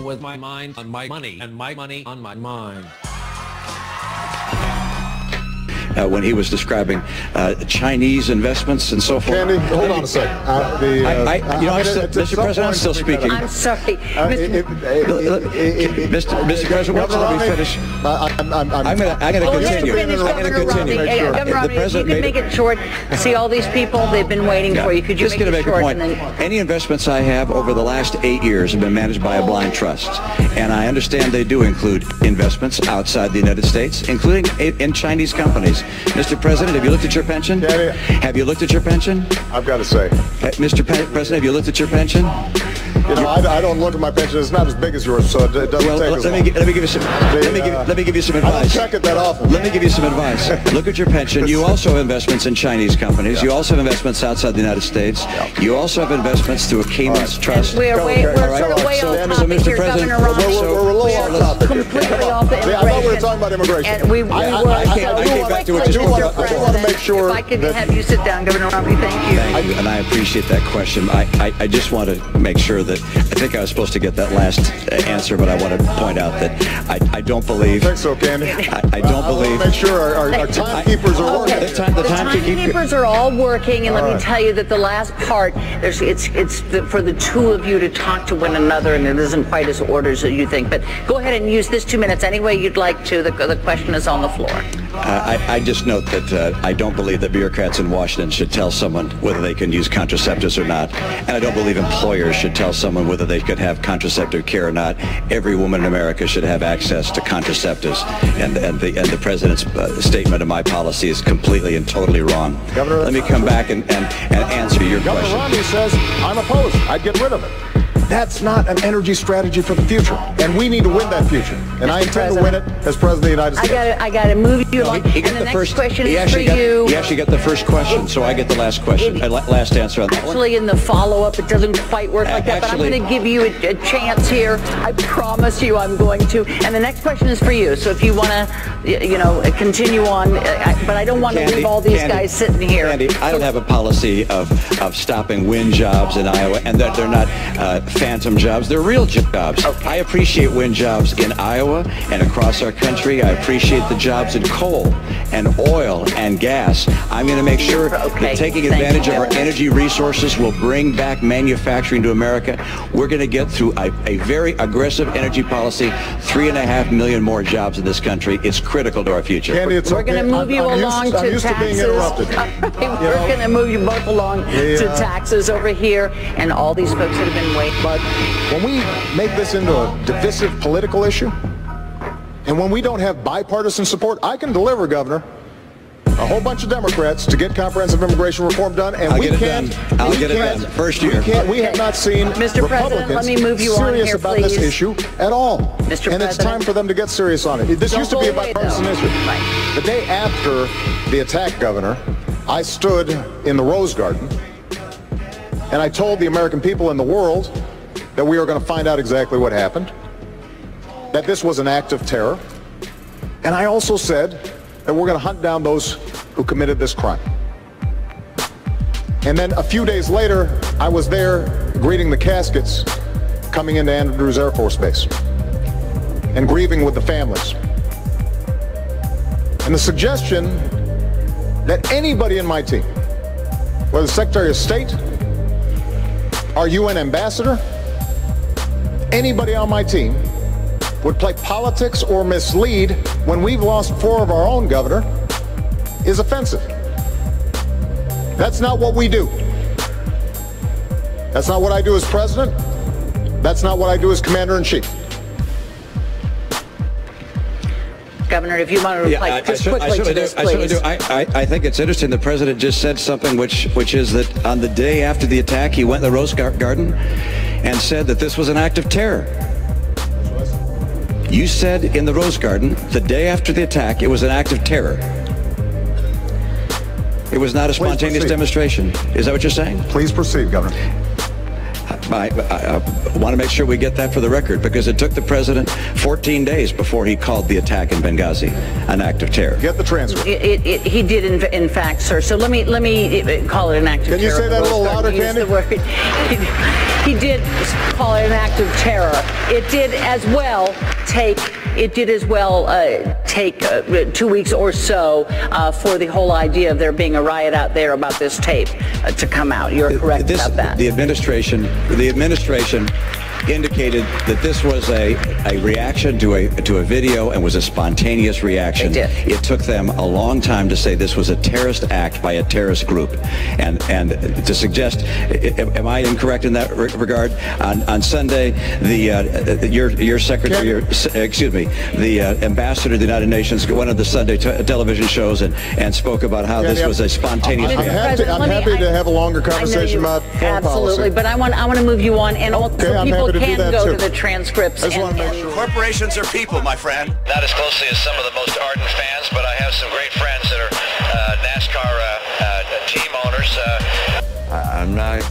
with my mind on my money and my money on my mind. When he was describing Chinese investments and so forth. Candy, hold on a second. Mr. President, I'm still speaking. I'm sorry. Mr. President, let me finish. I'm going to continue. Governor Romney, if you can make it short. See all these people, they've been waiting for you. Could you just make it short? Just going to make a point. Any investments I have over the last 8 years have been managed by a blind trust. And I understand they do include investments outside the United States, including in Chinese companies. Mr. President, have you looked at your pension? Have you looked at your pension? I've got to say. Mr. President, have you looked at your pension? You know, I don't look at my pension. It's not as big as yours, so it doesn't take as long. Let me give you some. Let me give you some advice. I don't check it that often. Let me give you some advice. Look at your pension. You also have investments in Chinese companies. You also have investments outside the United States. You also have investments through a Cayman's trust. We're sort of way off topic here, Governor Romney. We're a little off topic. Completely off the immigration. I thought we were talking about immigration. And we were. I do want to make sure. If I could have you sit down, Governor Romney, thank you. And I appreciate that question. I just want to make sure that I think I was supposed to get that last answer, but I want to point out that I don't believe. I think so, Candy. I don't believe. Make sure our timekeepers are working. The timekeepers are all working, and let me tell you that the last part, it's for the two of you to talk to one another, and it isn't quite as orders as you think. But go ahead and use this 2 minutes any way you'd like to. The question is on the floor. I just note that I don't believe that bureaucrats in Washington should tell someone whether they can use contraceptives or not, and I don't believe employers should tell someone whether they could have contraceptive care or not. Every woman in America should have access to contraceptives, and the president's statement of my policy is completely and totally wrong. Governor, let me come back and answer your question. Governor Romney says, I'm opposed. I'd get rid of it. That's not an energy strategy for the future, and we need to win that future. And I intend to win it as President of the United States. I got to move you along. And the next question is for you. He actually got the first question, so I get the last question, last answer on that one. Actually, in the follow-up, it doesn't quite work like that, but I'm going to give you a chance here. I promise you I'm going to. And the next question is for you. So if you want to, continue on, but I don't want to leave all these guys sitting here. Andy, I don't have a policy of stopping wind jobs in Iowa, and that they're not phantom jobs. They're real jobs. Okay. I appreciate wind jobs in Iowa and across our country. I appreciate the jobs in coal and oil and gas. I'm going to make sure that taking advantage of our energy resources will bring back manufacturing to America. We're going to get through a very aggressive energy policy, 3.5 million more jobs in this country. It's critical to our future. Candy, it's We're going to move you along to taxes. We're going to move you both along to taxes over here, and all these folks that have been waiting. But when we make this into a divisive political issue, and when we don't have bipartisan support, I can deliver, Governor, a whole bunch of Democrats to get comprehensive immigration reform done, and I'll get it done. First year. We have not seen Mr. President, let me move you on here, serious about this issue at all. Mr. And it's time for them to get serious on it. This used to be a bipartisan issue. Right. The day after the attack, Governor, I stood in the Rose Garden, and I told the American people and the world that we are going to find out exactly what happened, that this was an act of terror, and I also said that we're going to hunt down those who committed this crime. And then a few days later, I was there greeting the caskets coming into Andrews Air Force Base and grieving with the families. And the suggestion that anybody in my team, whether the Secretary of State, our UN ambassador, anybody on my team would play politics or mislead when we've lost 4 of our own, Governor, is offensive. That's not what we do. That's not what I do as president. That's not what I do as commander-in-chief. Governor, if you want to reply just quickly to this, please. I think it's interesting. The president just said something which is that on the day after the attack, he went to the Rose Garden and said that this was an act of terror. You said in the Rose Garden, the day after the attack, it was an act of terror. It was not a spontaneous demonstration. Is that what you're saying? Please proceed, Governor. I want to make sure we get that for the record, because it took the president 14 days before he called the attack in Benghazi an act of terror. Get the transcript. He did, in fact, sir. So let me call it an act of terror. Can you say that a little louder, Candy? He did call it an act of terror. It did as well take 2 weeks or so for the whole idea of there being a riot out there about this tape to come out. You're correct about that. The administration indicated that this was a reaction to a video and was a spontaneous reaction. It took them a long time to say this was a terrorist act by a terrorist group, and to suggest, am I incorrect in that regard? On Sunday, your secretary, the ambassador of the United Nations went on the Sunday television shows and spoke about how this was a spontaneous reaction. I'm happy to have a longer conversation about foreign policy. Absolutely, but I want to move you on, and also people can go to the transcripts. Corporations are people, my friend. Not as closely as some of the most ardent fans, but I have some great friends that are NASCAR team owners. I'm not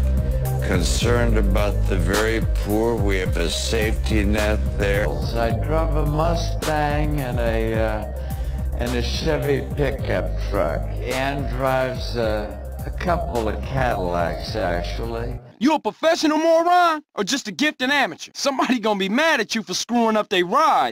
concerned about the very poor. We have a safety net there. I drive a Mustang and a Chevy pickup truck. Ann drives a couple of Cadillacs, actually. You a professional moron or just a gifted amateur? Somebody gonna be mad at you for screwing up their ride.